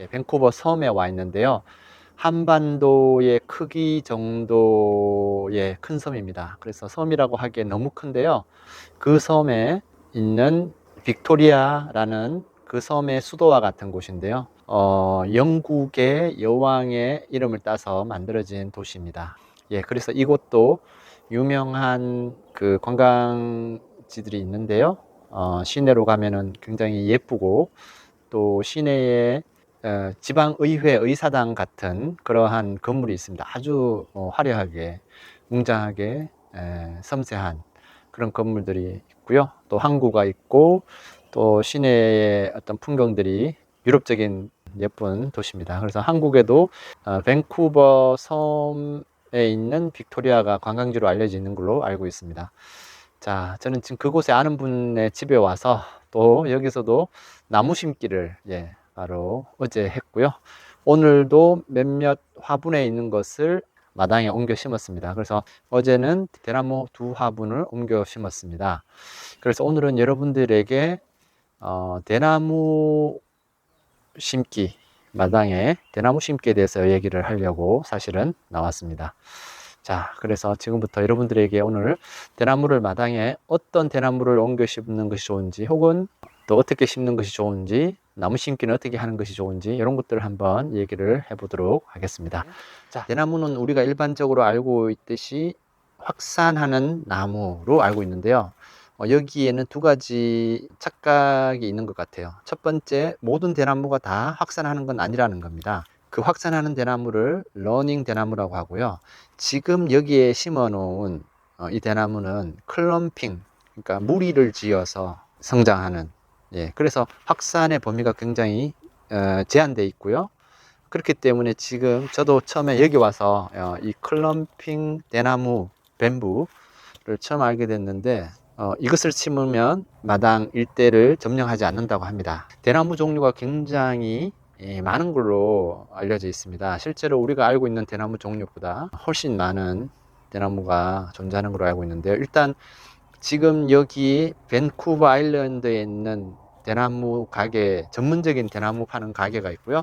밴쿠버 섬에 와 있는데요. 한반도의 크기 정도의 큰 섬입니다. 그래서 섬이라고 하기엔 너무 큰데요. 그 섬에 있는 빅토리아라는 그 섬의 수도와 같은 곳인데요. 영국의 여왕의 이름을 따서 만들어진 도시입니다. 그래서 이곳도 유명한 그 관광지들이 있는데요. 시내로 가면은 굉장히 예쁘고, 또 시내에 지방의회 의사당 같은 그러한 건물이 있습니다. 아주 화려하게, 웅장하게, 섬세한 그런 건물들이 있고요. 또 항구가 있고, 또 시내의 어떤 풍경들이 유럽적인 예쁜 도시입니다. 그래서 한국에도 밴쿠버 섬에 있는 빅토리아가 관광지로 알려져 있는 걸로 알고 있습니다. 자, 저는 지금 그곳에 아는 분의 집에 와서 또 여기서도 나무 심기를 바로 어제 했고요. 오늘도 몇몇 화분에 있는 것을 마당에 옮겨 심었습니다. 그래서 어제는 대나무 2화분을 옮겨 심었습니다. 그래서 오늘은 여러분들에게 대나무 심기, 마당에 대나무 심기에 대해서 얘기를 하려고 사실은 나왔습니다. 자, 그래서 지금부터 여러분들에게 오늘 대나무를 마당에 어떤 대나무를 옮겨 심는 것이 좋은지, 혹은 또 어떻게 심는 것이 좋은지, 나무 심기는 어떻게 하는 것이 좋은지, 이런 것들을 한번 얘기를 해보도록 하겠습니다. 자, 대나무는 우리가 일반적으로 알고 있듯이 확산하는 나무로 알고 있는데요. 여기에는 두 가지 착각이 있는 것 같아요. 첫 번째, 모든 대나무가 다 확산하는 건 아니라는 겁니다. 그 확산하는 대나무를 러닝 대나무라고 하고요. 지금 여기에 심어 놓은 이 대나무는 클럼핑, 그러니까 무리를 지어서 성장하는, 그래서 확산의 범위가 굉장히 제한되어 있고요. 그렇기 때문에 지금 저도 처음에 여기 와서 이 클럼핑 대나무, 뱀부를 처음 알게 됐는데, 이것을 심으면 마당 일대를 점령하지 않는다고 합니다. 대나무 종류가 굉장히 많은 걸로 알려져 있습니다. 실제로 우리가 알고 있는 대나무 종류보다 훨씬 많은 대나무가 존재하는 걸로 알고 있는데요. 일단 지금 여기 밴쿠버 아일랜드에 있는 대나무 가게, 전문적인 대나무 파는 가게가 있고요.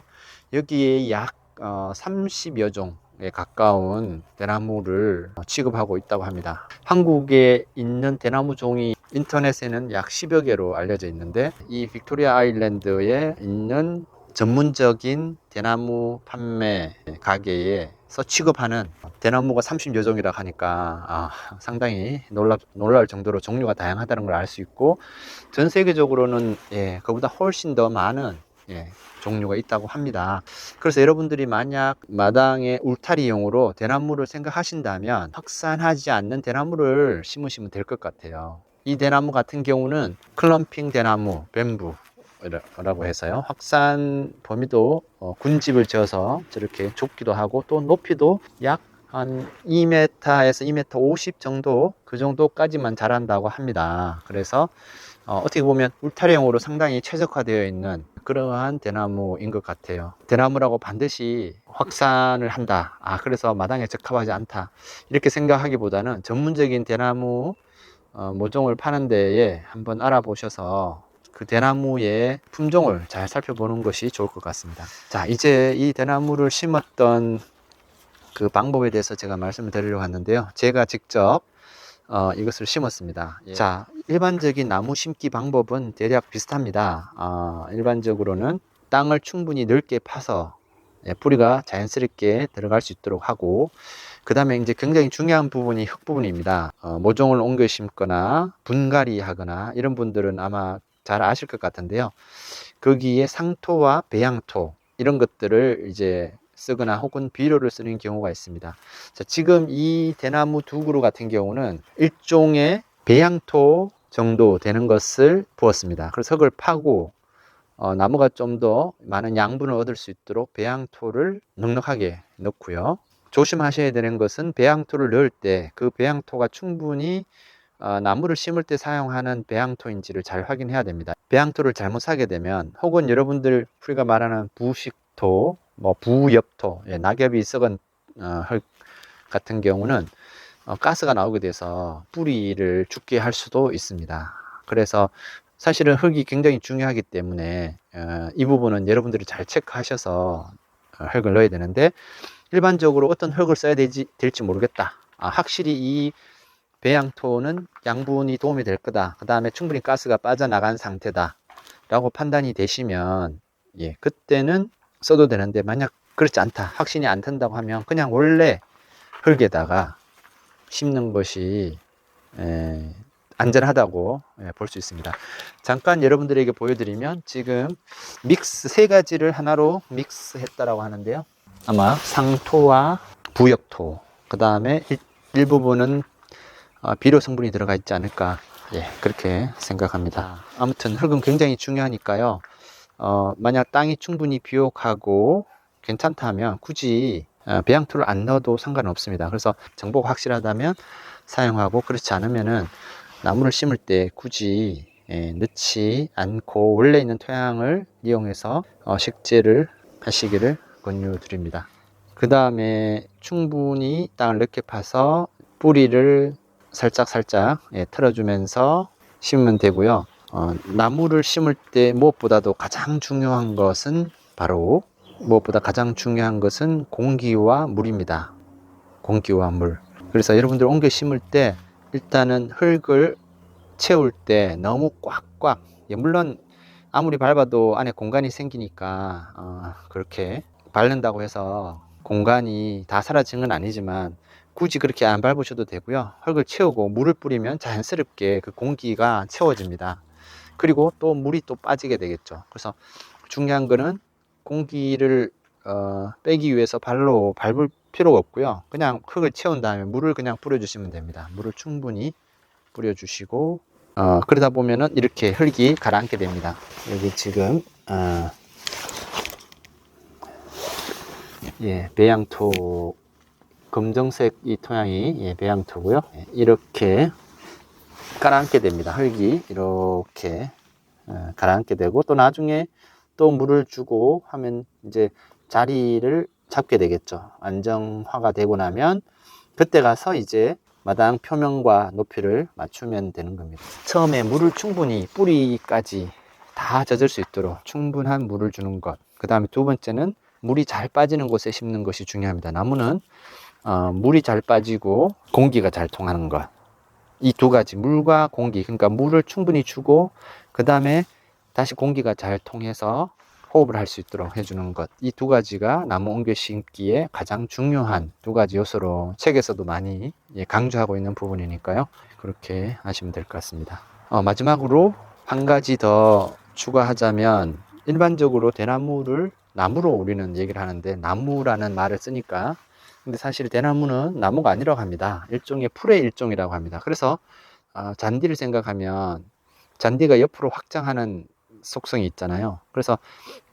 여기에 약 30여 종에 가까운 대나무를 취급하고 있다고 합니다. 한국에 있는 대나무 종이 인터넷에는 약 10여 개로 알려져 있는데, 이 빅토리아 아일랜드에 있는 전문적인 대나무 판매 가게에서 취급하는 대나무가 30여 종이라 하니까 상당히 놀랄 정도로 종류가 다양하다는 걸 알 수 있고, 전 세계적으로는 그보다 훨씬 더 많은 종류가 있다고 합니다. 그래서 여러분들이 만약 마당에 울타리용으로 대나무를 생각하신다면 확산하지 않는 대나무를 심으시면 될 것 같아요. 이 대나무 같은 경우는 클럼핑 대나무, 뱀부 라고 해서요, 확산 범위도 군집을 지어서 저렇게 좁기도 하고, 또 높이도 약 한 2m에서 2m 50 정도, 그 정도까지만 자란다고 합니다. 그래서 어떻게 보면 울타리형으로 상당히 최적화되어 있는 그러한 대나무인 것 같아요. 대나무라고 반드시 확산을 한다, 그래서 마당에 적합하지 않다, 이렇게 생각하기보다는 전문적인 대나무 모종을 파는 데에 한번 알아보셔서 그 대나무의 품종을 잘 살펴보는 것이 좋을 것 같습니다. 자, 이제 이 대나무를 심었던 그 방법에 대해서 제가 말씀을 드리려고 하는데요. 제가 직접 이것을 심었습니다. 자, 일반적인 나무 심기 방법은 대략 비슷합니다. 일반적으로는 땅을 충분히 넓게 파서 뿌리가 자연스럽게 들어갈 수 있도록 하고, 그 다음에 이제 굉장히 중요한 부분이 흙 부분입니다. 모종을 옮겨 심거나 분갈이 하거나 이런 분들은 아마 잘 아실 것 같은데요. 거기에 상토와 배양토, 이런 것들을 이제 쓰거나 혹은 비료를 쓰는 경우가 있습니다. 자, 지금 이 대나무 두 그루 같은 경우는 일종의 배양토 정도 되는 것을 부었습니다. 그래서 흙을 파고 나무가 좀 더 많은 양분을 얻을 수 있도록 배양토를 넉넉하게 넣고요. 조심하셔야 되는 것은 배양토를 넣을 때 그 배양토가 충분히 나무를 심을 때 사용하는 배양토인지를 잘 확인해야 됩니다. 배양토를 잘못 사게 되면, 혹은 여러분들 우리가 말하는 부식토, 부엽토, 낙엽이 썩은 흙 같은 경우는 가스가 나오게 돼서 뿌리를 죽게 할 수도 있습니다. 그래서 사실은 흙이 굉장히 중요하기 때문에 이 부분은 여러분들이 잘 체크하셔서 흙을 넣어야 되는데, 일반적으로 어떤 흙을 써야 될지 모르겠다. 확실히 이 배양토는 양분이 도움이 될 거다. 그 다음에 충분히 가스가 빠져나간 상태다. 라고 판단이 되시면, 그때는 써도 되는데, 만약 그렇지 않다, 확신이 안 든다고 하면 그냥 원래 흙에다가 심는 것이 안전하다고 볼 수 있습니다. 잠깐 여러분들에게 보여드리면, 지금 믹스 세 가지를 하나로 믹스했다라고 하는데요. 아마 상토와 부엽토, 그 다음에 일부분은 비료 성분이 들어가 있지 않을까, 그렇게 생각합니다. 아무튼 흙은 굉장히 중요하니까요. 만약 땅이 충분히 비옥하고 괜찮다 하면 굳이 배양토를 안 넣어도 상관없습니다. 그래서 정보가 확실하다면 사용하고, 그렇지 않으면은 나무를 심을 때 굳이 넣지 않고 원래 있는 토양을 이용해서 식재를 하시기를 권유드립니다. 그 다음에 충분히 땅을 넓게 파서 뿌리를 살짝 틀어주면서 심으면 되고요. 나무를 심을 때 무엇보다도 가장 중요한 것은 공기와 물입니다. 공기와 물. 그래서 여러분들 옮겨 심을 때 일단은 흙을 채울 때 너무 꽉꽉, 물론 아무리 밟아도 안에 공간이 생기니까 그렇게 밟는다고 해서 공간이 다 사라지는 건 아니지만, 굳이 그렇게 안 밟으셔도 되고요. 흙을 채우고 물을 뿌리면 자연스럽게 그 공기가 채워집니다. 그리고 또 물이 또 빠지게 되겠죠. 그래서 중요한 거는 공기를 빼기 위해서 발로 밟을 필요가 없고요. 그냥 흙을 채운 다음에 물을 그냥 뿌려주시면 됩니다. 물을 충분히 뿌려주시고, 그러다 보면은 이렇게 흙이 가라앉게 됩니다. 여기 지금 배양토, 검정색 이 토양이 배양토고요. 이렇게 가라앉게 됩니다. 흙이 이렇게 가라앉게 되고, 또 나중에 또 물을 주고 하면 이제 자리를 잡게 되겠죠. 안정화가 되고 나면 그때 가서 이제 마당 표면과 높이를 맞추면 되는 겁니다. 처음에 물을 충분히 뿌리까지 다 젖을 수 있도록 충분한 물을 주는 것. 그 다음에 두 번째는 물이 잘 빠지는 곳에 심는 것이 중요합니다. 나무는 물이 잘 빠지고 공기가 잘 통하는 것. 이 두 가지, 물과 공기, 그러니까 물을 충분히 주고 그 다음에 다시 공기가 잘 통해서 호흡을 할 수 있도록 해주는 것. 이 두 가지가 나무 옮겨 심기에 가장 중요한 두 가지 요소로 책에서도 많이 강조하고 있는 부분이니까요. 그렇게 하시면 될 것 같습니다. 마지막으로 한 가지 더 추가하자면, 일반적으로 대나무를 나무로 우리는 얘기를 하는데, 나무라는 말을 쓰니까, 근데 사실 대나무는 나무가 아니라고 합니다. 일종의 풀의 일종이라고 합니다. 그래서 잔디를 생각하면 잔디가 옆으로 확장하는 속성이 있잖아요. 그래서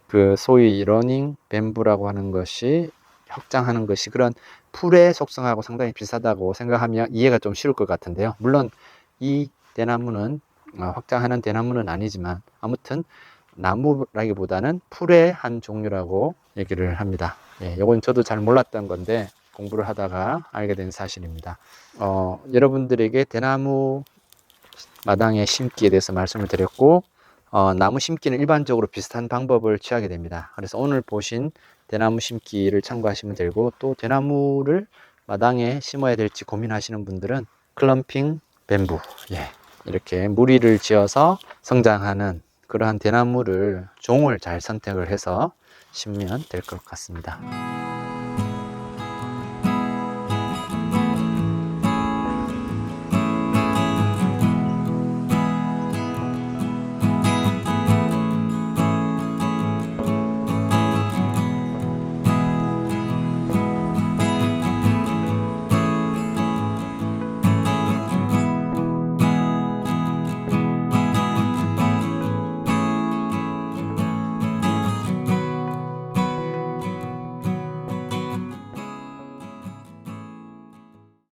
그 소위 러닝 뱀부라고 하는 것이, 확장하는 것이 그런 풀의 속성하고 상당히 비슷하다고 생각하면 이해가 좀 쉬울 것 같은데요. 물론 이 대나무는 확장하는 대나무는 아니지만, 아무튼 나무라기보다는 풀의 한 종류라고 얘기를 합니다. 이건 저도 잘 몰랐던 건데 공부를 하다가 알게 된 사실입니다. 여러분들에게 대나무 마당에 심기에 대해서 말씀을 드렸고, 나무 심기는 일반적으로 비슷한 방법을 취하게 됩니다. 그래서 오늘 보신 대나무 심기를 참고하시면 되고, 또 대나무를 마당에 심어야 될지 고민하시는 분들은 클럼핑 뱀부, 이렇게 무리를 지어서 성장하는 그러한 대나무를, 종을 잘 선택을 해서 심으면 될 것 같습니다.